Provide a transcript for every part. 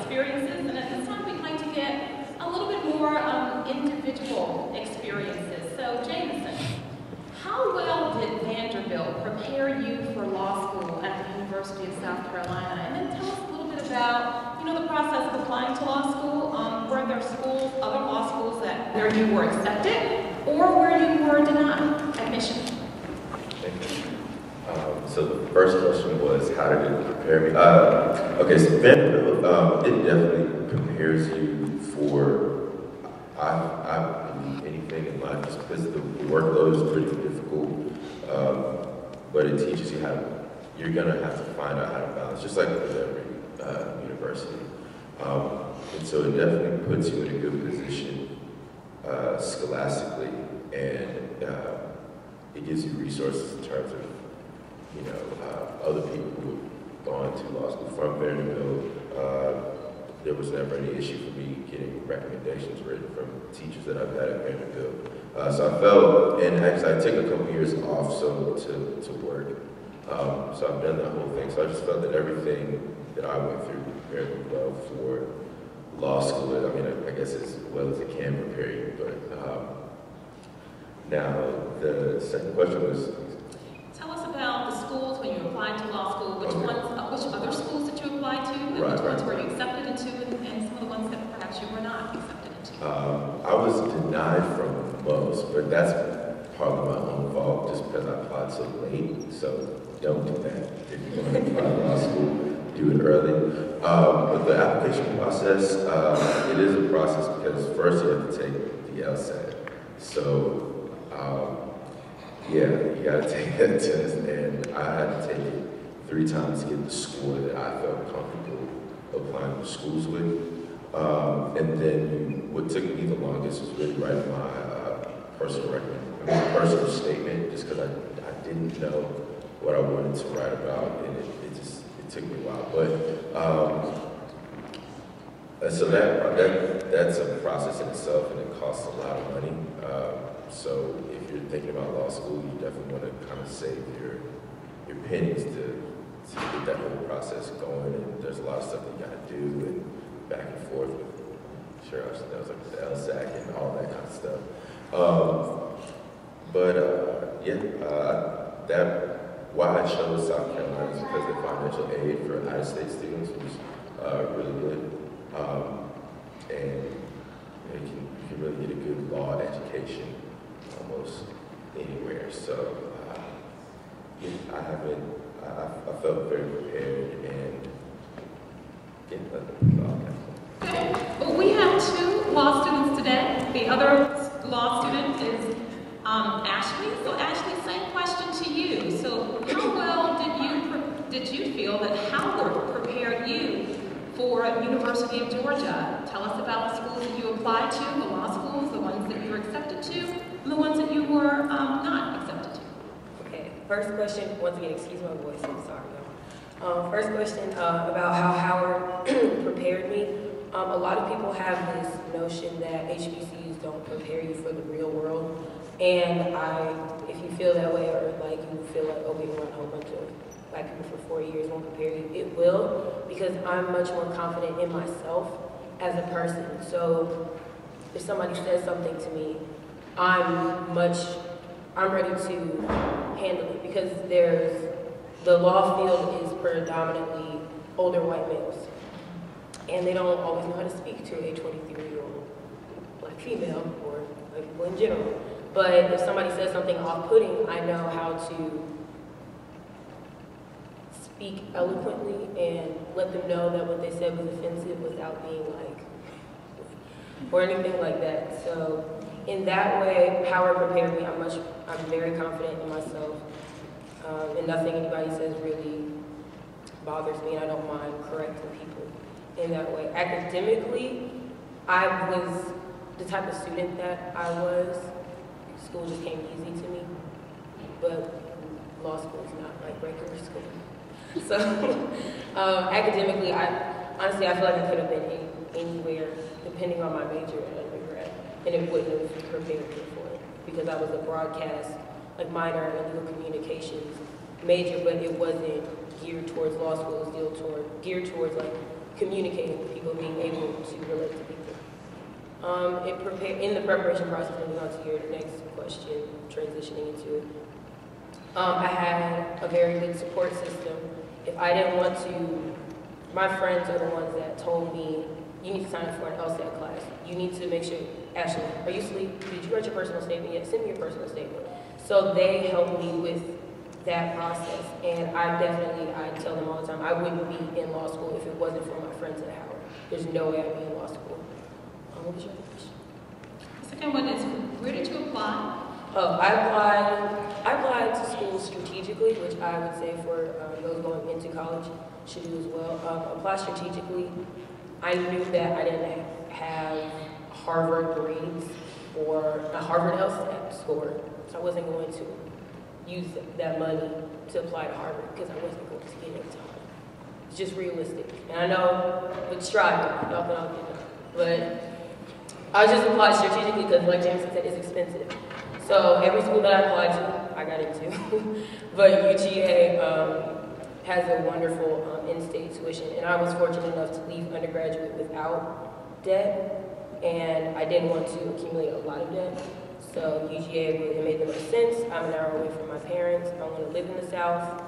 experiences, and at this time we'd like to get a little bit more individual experiences. So Jameson, how well did Vanderbilt prepare you for law school at the University of South Carolina? And then tell us a little bit about, the process of applying to law school. Were there schools, other law schools where you were accepted or where you were denied admission? So the first question was, how did it prepare me? Okay, so Vanderbilt, it definitely prepares you for, I believe, anything in life, just because the workload is pretty difficult, but it teaches you you're gonna have to find out how to balance, just like with every university. And so it definitely puts you in a good position scholastically, and it gives you resources in terms of other people who have gone to law school from Vanderbilt. There was never any issue for me getting recommendations written from teachers that I've had at Vanderbilt. So I felt, and actually I took a couple years off to work. So I've done that whole thing. So I just felt that everything that I went through prepared me well for law school. I mean, I guess as well as it can prepare you. But now the second question was, tell us about the schools when you applied to law school. Which other schools did you apply to? And right, which ones were you accepted into, and some of the ones that perhaps you were not accepted into? I was denied from most, but that's partly my own fault, just because I applied so late. So don't do that. If you're going to apply to law school, do it early. But the application process, it is a process because first you have to take the LSAT. So yeah, you got to take that test, and I had to take it 3 times to get the score that I felt comfortable applying to schools with. And then what took me the longest was really writing my personal statement, just because I didn't know what I wanted to write about, and it took me a while. But so that's a process in itself, and it costs a lot of money. So if you're thinking about law school, you definitely want to kind of save your pennies to get that whole process going. And there's a lot of stuff that you got to do, and back and forth with, that was like the LSAC and all that kind of stuff. Why I chose South Carolina is because the financial aid for out-of-state students was really good. And you can really get a good law education almost anywhere. So I felt very prepared, and Okay. Well, we have 2 law students today. The other law student is Ashley. So Ashley, same question to you. So how well did you feel that Howard prepared you for University of Georgia? Tell us about the schools that you applied to, the law schools, the ones that you were accepted to, and the ones that you were not accepted to. Okay, first question, once again, excuse my voice, I'm sorry, y'all. First question about how Howard prepared me. A lot of people have this notion that HBCUs don't prepare you for the real world. And if you feel that way, or like you feel like, oh, being around a whole bunch of black people for 4 years won't prepare you, it will, because I'm much more confident in myself as a person. So if somebody says something to me, I'm ready to handle it, because the law field is predominantly older white males, and they don't always know how to speak to a 23-year-old black female, or like people in general. But if somebody says something off-putting, I know how to speak eloquently and let them know that what they said was offensive without being like, or anything like that. So in that way, Howard prepared me. I'm very confident in myself, and nothing anybody says really bothers me, and I don't mind correcting people in that way. Academically, I was the type of student that I was. School just came easy to me, but law school is not like regular school. So academically, honestly, I feel like I could have been anywhere, depending on my major at undergrad, and it wouldn't have prepared me for it, because I was a broadcast, like minor in legal communications major, but it wasn't geared towards law school. It was geared towards like communicating with people, being able to relate to people. In the preparation process, moving on to your next question, transitioning into it, I had a very good support system. If I didn't want to, my friends are the ones that told me, you need to sign up for an LSAT class. You need to make sure, Ashley, are you asleep? Did you write your personal statement yet? Send me your personal statement. So they helped me with that process, and I tell them all the time, I wouldn't be in law school if it wasn't for my friends at Howard. There's no way I'd be in law school. What was your question? The second one is, where did you apply? Oh, I applied to schools strategically, which I would say for those going into college should do as well. Apply strategically. I knew that I didn't have Harvard grades or a Harvard LSAT score, so I wasn't going to use that money to apply to Harvard because I wasn't going to get into Harvard. It's just realistic. And I know with striving, y'all can all get it. But I just applied strategically because, like Jameson said, it's expensive. So every school that I applied to, I got into. But UGA has a wonderful in-state tuition, and I was fortunate enough to leave undergraduate without debt, and I didn't want to accumulate a lot of debt. So UGA really made the most sense. I'm an hour away from my parents. I want to live in the South.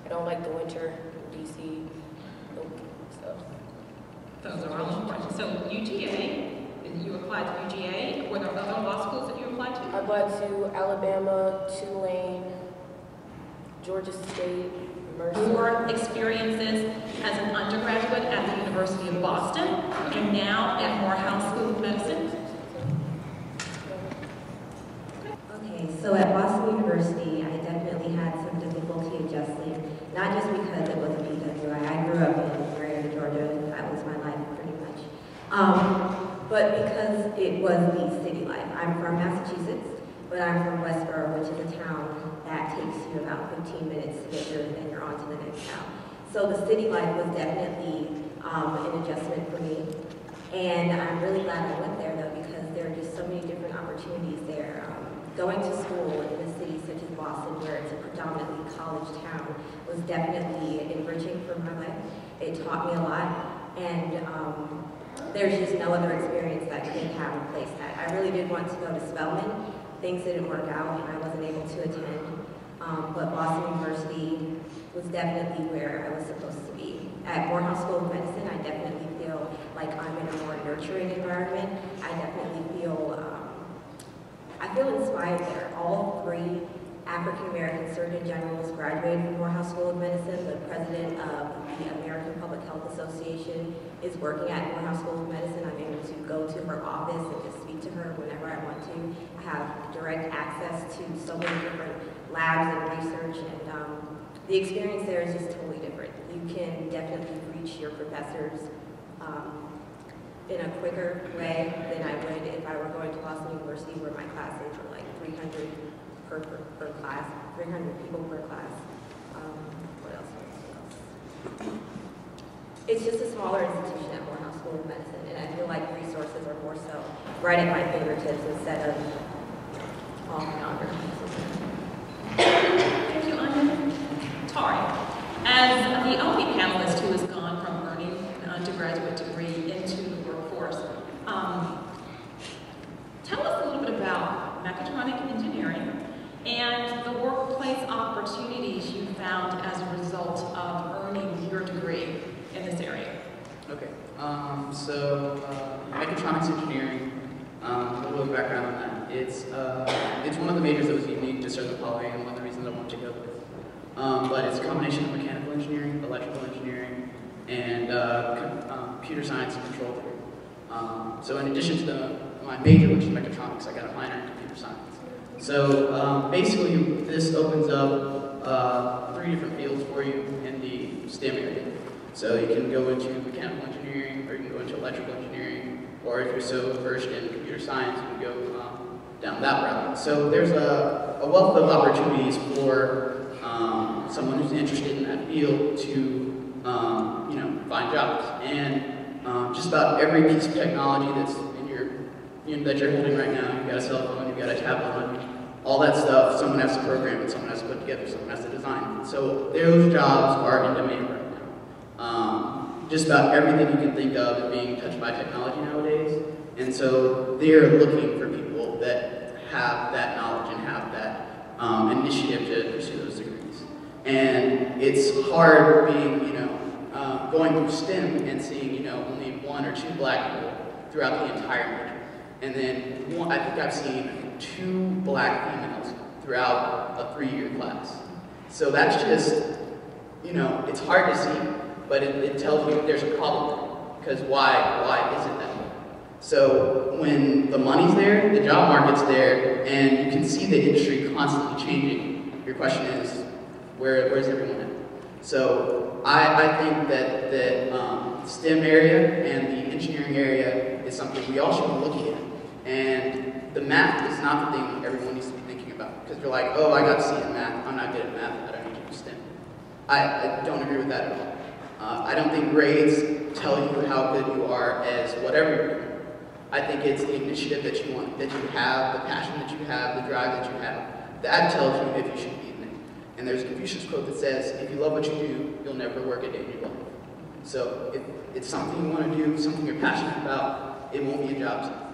I don't like the winter in DC. So those are all questions. So UGA, you applied to UGA. Were there other law schools that you applied to? I applied to Alabama, Tulane, Georgia State, Mercer. Your experiences as an undergraduate at the University of Boston and now at Morehouse School of Medicine? Okay, so at Boston University, I definitely had some difficulty adjusting, not just because it was a PWI. I grew up in Marietta, Georgia. That was my life pretty much. But because it was the city life. I'm from Massachusetts, but I'm from Westboro, which is a town that takes you about 15 minutes to get there, and then you're on to the next town. So the city life was definitely an adjustment for me. And I'm really glad I went there, though, because there are just so many different opportunities there. Going to school in a city such as Boston, where it's a predominantly college town, was definitely enriching for my life. It taught me a lot, and there's just no other experience that could have replaced that. I really did want to go to Spelman. Things didn't work out, and I wasn't able to attend. But Boston University was definitely where I was supposed to be. At Morehouse School of Medicine, I definitely feel like I'm in a more nurturing environment. I definitely feel inspired there. All three African-American Surgeon Generals graduated from Morehouse School of Medicine. The president of the American Public Health Association is working at Morehouse School of Medicine. I'm able to go to her office and just speak to her whenever I want to. I have direct access to so many different labs and research, and the experience there is just totally different. You can definitely reach your professors in a quicker way than I would if I were going to Boston University, where my classes are like 300 per class, 300 people per class. What else? It's just a smaller institution at Morehouse School of Medicine, and I feel like resources are more so right at my fingertips instead of all yonder. Thank you, Anya. Tari, as the only panelist who has gone from earning an undergraduate degree into the workforce, tell us a little bit about Mechatronics Engineering and the workplace opportunities you found as a result of earning your degree in this area. Okay, Mechatronics Engineering, a little bit of background on that. It's one of the majors that was unique to Southern Poly, and one of the reasons I wanted to go with. But it's a combination of mechanical engineering, electrical engineering, and computer science and control theory. So in addition to my major, which is mechatronics, I got a minor in computer science. So basically, this opens up 3 different fields for you in the STEM area. So you can go into mechanical engineering, or you can go into electrical engineering, or if you're so versed in computer science, you can go down that route. So there's a wealth of opportunities for someone who's interested in that field to find jobs. And just about every piece of technology that's that you're holding right now, you've got a cell phone, you've got a tablet on you, all that stuff, someone has to program it, someone has to put together, someone has to design it. So those jobs are in demand right now. just about everything you can think of is being touched by technology nowadays. And so they're looking for people that have that knowledge and have that initiative to pursue those degrees. And it's hard being, going through STEM and seeing, only 1 or 2 black people throughout the entire major. And then I think I've seen 2 black females throughout a 3-year class. So that's just, it's hard to see, but it tells you there's a problem there. Because why is it that way? So when the money's there, the job market's there, and you can see the industry constantly changing, your question is, where's everyone at? So I think that the STEM area and the engineering area is something we all should be looking at. And the math is not the thing everyone needs to be thinking about. Because you're like, oh, I got C in math, I'm not good at math, I don't need to do STEM. I don't agree with that at all. I don't think grades tell you how good you are as whatever you're doing. I think it's the initiative that you want, that you have, the passion that you have, the drive that you have. That tells you if you should be in there. And there's a Confucius quote that says, if you love what you do, you'll never work a day in your life. So if it's something you want to do, something you're passionate about, it won't be a job site.